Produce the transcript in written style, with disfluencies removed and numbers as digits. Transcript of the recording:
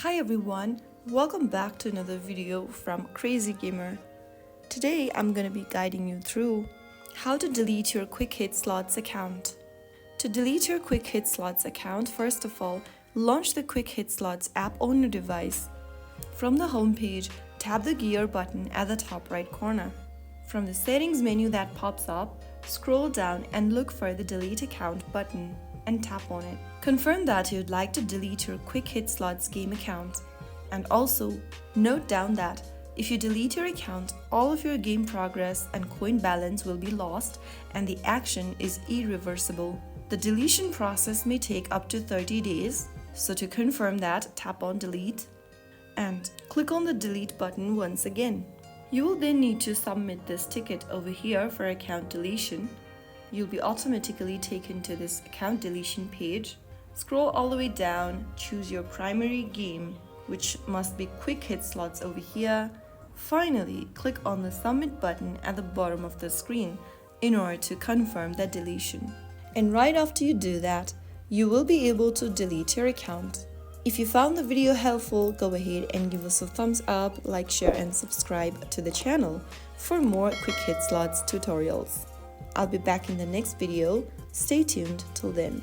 Hi everyone, welcome back to another video from Crazy Gamer. Today I'm going to be guiding you through how to delete your Quick Hit Slots account. To delete your Quick Hit Slots account, first of all, launch the Quick Hit Slots app on your device. From the home page, tap the gear button at the top right corner. From the settings menu that pops up, scroll down and look for the Delete Account button and tap on it. Confirm that you'd like to delete your Quick Hit Slots game account. And also, note down that if you delete your account, all of your game progress and coin balance will be lost and the action is irreversible. The deletion process may take up to 30 days, so to confirm that, tap on Delete and click on the Delete button once again. You will then need to submit this ticket over here for account deletion. You'll be automatically taken to this account deletion page. Scroll all the way down, choose your primary game, which must be Quick Hit Slots over here. Finally, click on the submit button at the bottom of the screen in order to confirm that deletion. And right after you do that, you will be able to delete your account. If you found the video helpful, go ahead and give us a thumbs up, like, share and subscribe to the channel for more Quick Hit Slots tutorials. I'll be back in the next video. Stay tuned till then.